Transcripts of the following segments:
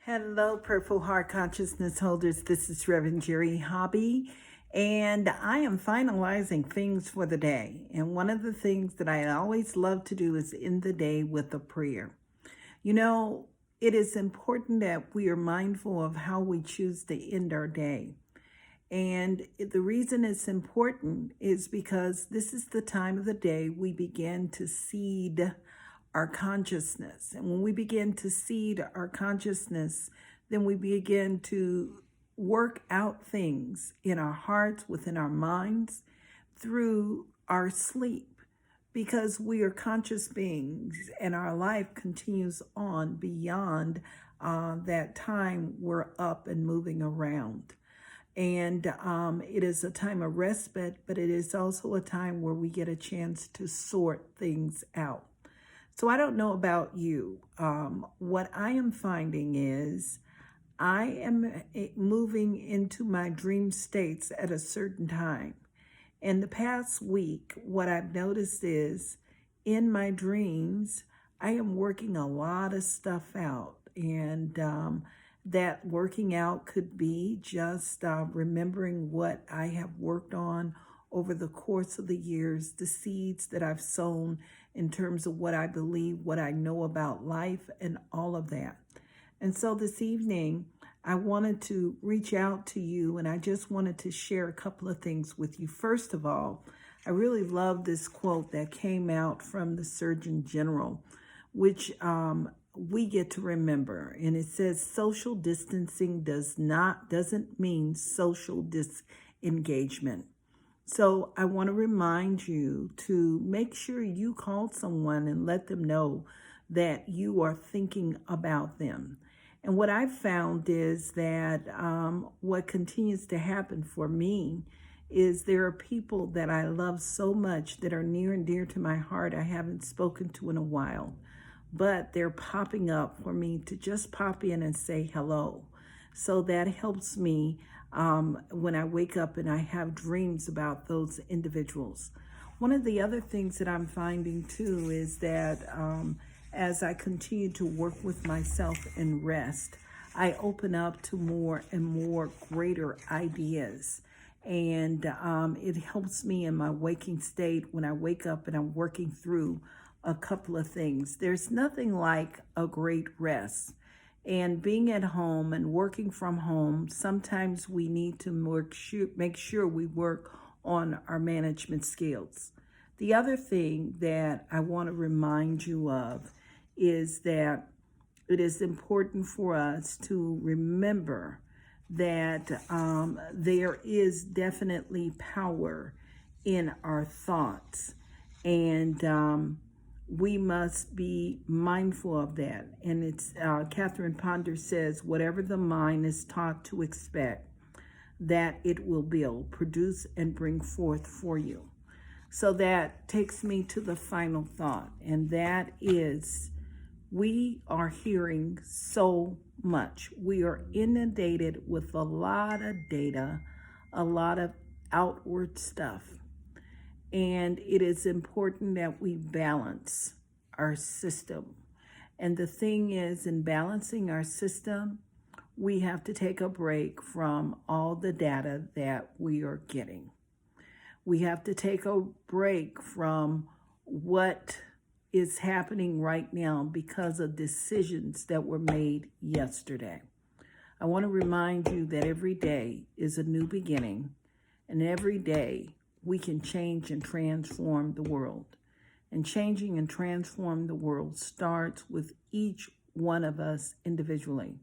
Hello, Purple Heart Consciousness holders. This is Reverend Jerry Hobby, and I am finalizing things for the day. And one of the things that I always love to do is end the day with a prayer. You know, it is important that we are mindful of how we choose to end our day. And the reason it's important is because this is the time of the day we begin to seed our consciousness. And when we begin to seed our consciousness, then we begin to work out things in our hearts, within our minds, through our sleep, because we are conscious beings and our life continues on beyond that time we're up and moving around. And it is a time of respite, but it is also a time where we get a chance to sort things out. So I don't know about you. What I am finding is I am moving into my dream states at a certain time. In the past week, what I've noticed is in my dreams, I am working a lot of stuff out. And that working out could be just remembering what I have worked on over the course of the years, the seeds that I've sown in terms of what I believe, what I know about life, and all of that. And so this evening, I wanted to reach out to you, and I just wanted to share a couple of things with you. First of all, I really love this quote that came out from the Surgeon General, which we get to remember. And it says, social distancing doesn't mean social disengagement. So I want to remind you to make sure you call someone and let them know that you are thinking about them. And what I've found is that what continues to happen for me is there are people that I love so much that are near and dear to my heart I haven't spoken to in a while, but they're popping up for me to just pop in and say hello. So that helps me when I wake up and I have dreams about those individuals. One of the other things that I'm finding too is that as I continue to work with myself and rest, I open up to more and more greater ideas. And it helps me in my waking state when I wake up and I'm working through a couple of things. There's nothing like a great rest. And being at home and working from home, sometimes we need to make sure we work on our management skills. The other thing that I want to remind you of is that it is important for us to remember that there is definitely power in our thoughts. And we must be mindful of that. And it's Catherine Ponder says, whatever the mind is taught to expect, that it will build, produce, and bring forth for you. So that takes me to the final thought, and that is we are hearing so much. We are inundated with a lot of data, a lot of outward stuff. And it is important that we balance our system. And the thing is, in balancing our system, we have to take a break from all the data that we are getting. We have to take a break from what is happening right now because of decisions that were made yesterday. I want to remind you that every day is a new beginning, and every day we can change and transform the world. And changing and transforming the world starts with each one of us individually,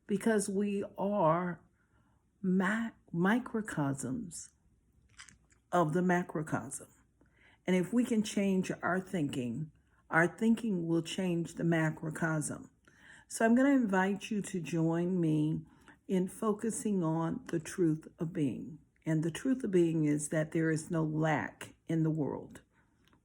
because we are microcosms of the macrocosm. And if we can change our thinking will change the macrocosm. So I'm going to invite you to join me in focusing on the truth of being. And the truth of being is that there is no lack in the world.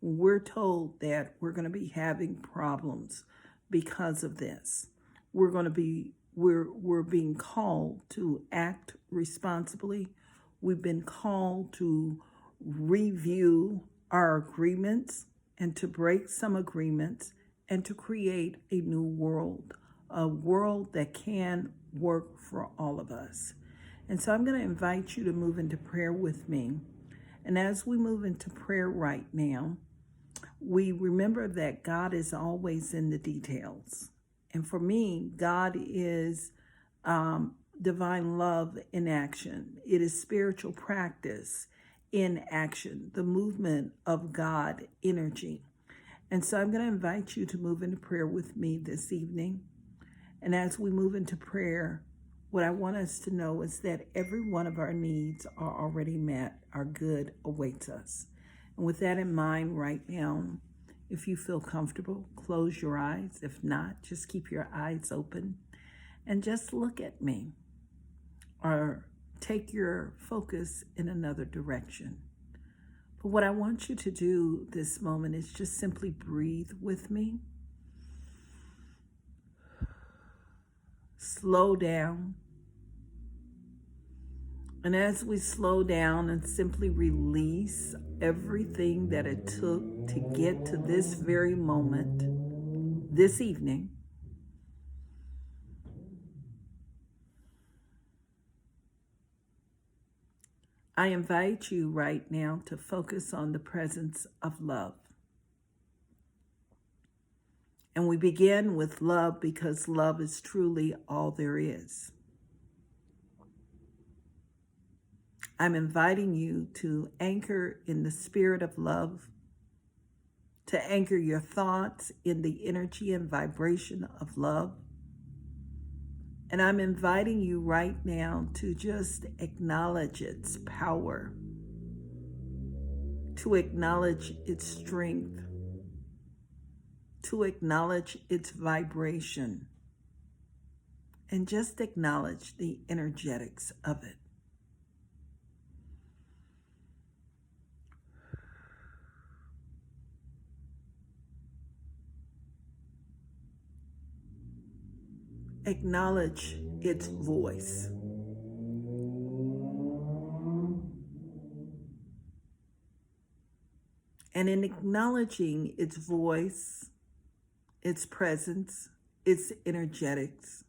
We're told that we're going to be having problems because of this. We're being called to act responsibly. We've been called to review our agreements and to break some agreements and to create a new world a world that can work for all of us. And so I'm going to invite you to move into prayer with me. And as we move into prayer right now, we remember that God is always in the details. And for me, God is divine love in action. It is spiritual practice in action, the movement of God energy. And so I'm going to invite you to move into prayer with me this evening. And as we move into prayer, what I want us to know is that every one of our needs are already met. Our good awaits us. And with that in mind right now, if you feel comfortable, close your eyes. If not, just keep your eyes open and just look at me, or take your focus in another direction. But what I want you to do this moment is just simply breathe with me. Slow down. And as we slow down and simply release everything that it took to get to this very moment, this evening, I invite you right now to focus on the presence of love. And we begin with love because love is truly all there is. I'm inviting you to anchor in the spirit of love, to anchor your thoughts in the energy and vibration of love. And I'm inviting you right now to just acknowledge its power, to acknowledge its strength, to acknowledge its vibration, and just acknowledge the energetics of it. Acknowledge its voice. And in acknowledging its voice, its presence, its energetics,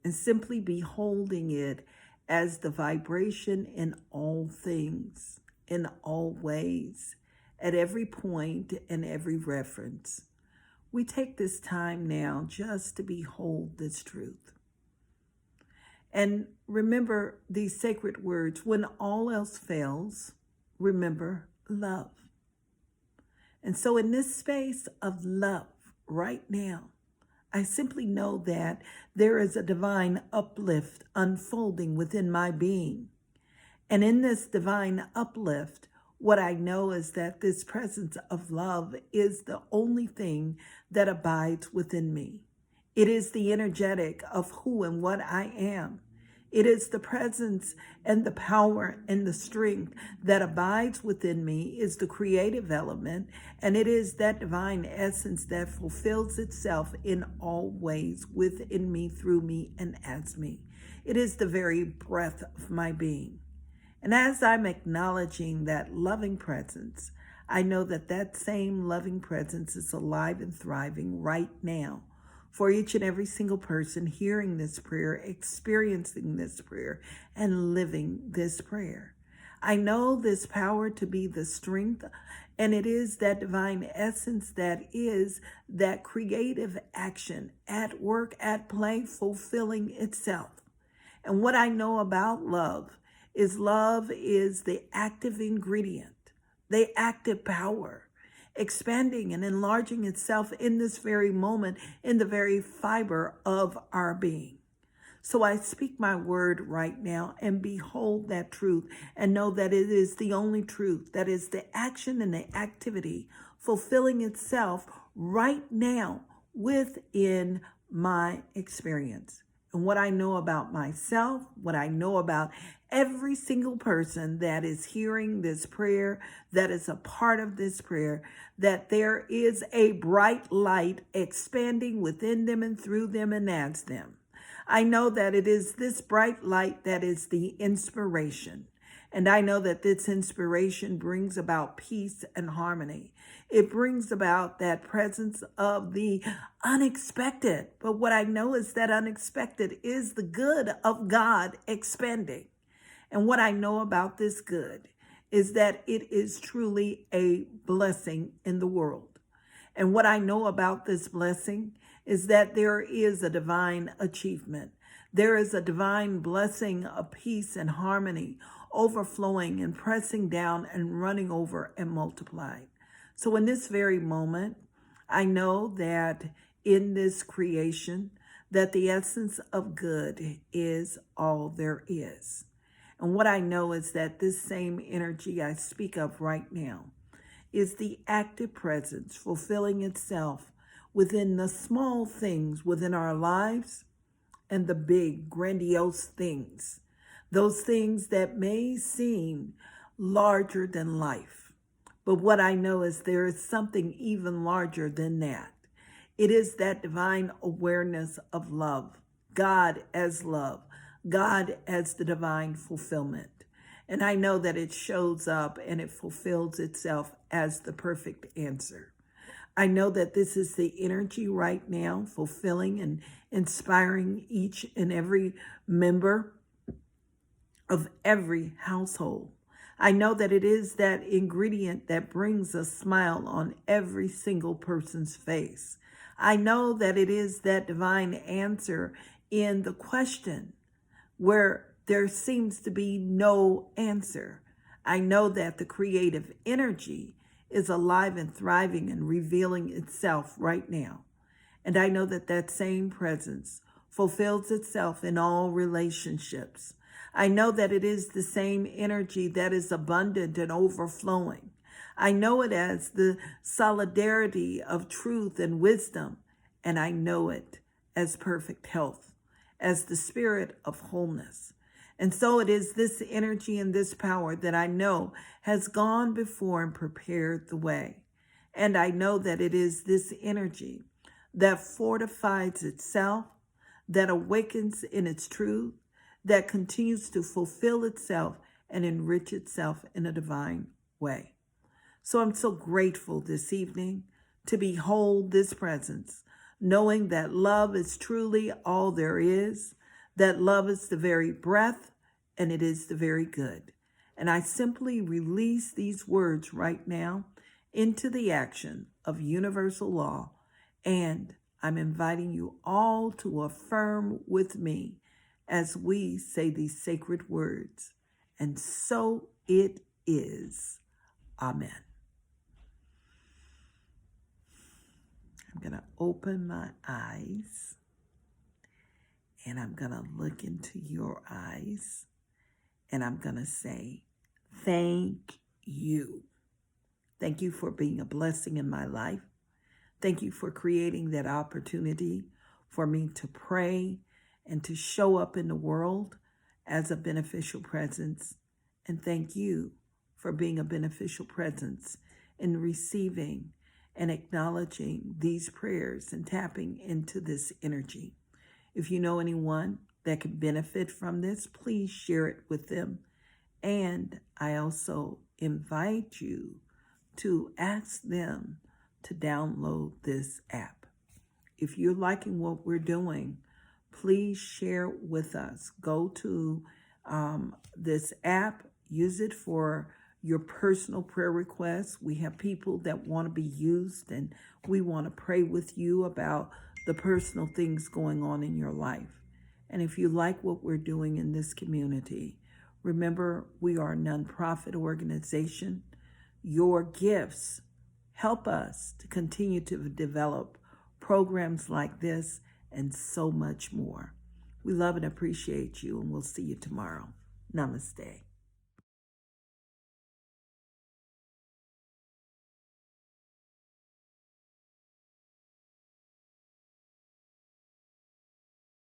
and simply beholding it as the vibration in all things, in all ways, at every point and every reference, we take this time now just to behold this truth. And remember these sacred words: when all else fails, remember love. And so in this space of love right now, I simply know that there is a divine uplift unfolding within my being. And in this divine uplift, what I know is that this presence of love is the only thing that abides within me. It is the energetic of who and what I am. It is the presence and the power and the strength that abides within me, is the creative element, and it is that divine essence that fulfills itself in all ways within me, through me, and as me. It is the very breath of my being. And as I'm acknowledging that loving presence, I know that that same loving presence is alive and thriving right now for each and every single person hearing this prayer, experiencing this prayer, and living this prayer. I know this power to be the strength, and it is that divine essence that is that creative action at work, at play, fulfilling itself. And what I know about love is the active ingredient, the active power, expanding and enlarging itself in this very moment, in the very fiber of our being. So I speak my word right now and behold that truth, and know that it is the only truth, that is the action and the activity fulfilling itself right now within my experience. And what I know about myself, what I know about every single person that is hearing this prayer, that is a part of this prayer, that there is a bright light expanding within them and through them and as them. I know that it is this bright light that is the inspiration. And I know that this inspiration brings about peace and harmony. It brings about that presence of the unexpected. But what I know is that unexpected is the good of God expanding. And what I know about this good is that it is truly a blessing in the world. And what I know about this blessing is that there is a divine achievement. There is a divine blessing of peace and harmony, overflowing and pressing down and running over and multiplying. So in this very moment, I know that in this creation, that the essence of good is all there is. And what I know is that this same energy I speak of right now is the active presence fulfilling itself within the small things within our lives and the big, grandiose things, those things that may seem larger than life. But what I know is there is something even larger than that. It is that divine awareness of love, God as love, God as the divine fulfillment. And I know that it shows up and it fulfills itself as the perfect answer. I know that this is the energy right now, fulfilling and inspiring each and every member of every household. I know that it is that ingredient that brings a smile on every single person's face. I know that it is that divine answer in the question where there seems to be no answer. I know that the creative energy is alive and thriving and revealing itself right now. And I know that that same presence fulfills itself in all relationships. I know that it is the same energy that is abundant and overflowing. I know it as the solidarity of truth and wisdom, and I know it as perfect health, as the spirit of wholeness. And so it is this energy and this power that I know has gone before and prepared the way. And I know that it is this energy that fortifies itself, that awakens in its truth, that continues to fulfill itself and enrich itself in a divine way. So I'm so grateful this evening to behold this presence, knowing that love is truly all there is, that love is the very breath, and it is the very good. And I simply release these words right now into the action of universal law, and I'm inviting you all to affirm with me as we say these sacred words. And so it is. Amen. I'm going to open my eyes and I'm going to look into your eyes and I'm going to say, thank you. Thank you for being a blessing in my life. Thank you for creating that opportunity for me to pray and to show up in the world as a beneficial presence. And thank you for being a beneficial presence in receiving and acknowledging these prayers and tapping into this energy. If you know anyone that could benefit from this, please share it with them. And I also invite you to ask them to download this app. If you're liking what we're doing, please share with us. Go to this app, use it for your personal prayer requests. We have people that want to be used, and we want to pray with you about the personal things going on in your life. And if you like what we're doing in this community, remember, we are a nonprofit organization. Your gifts help us to continue to develop programs like this and so much more. We love and appreciate you, and we'll see you tomorrow. Namaste.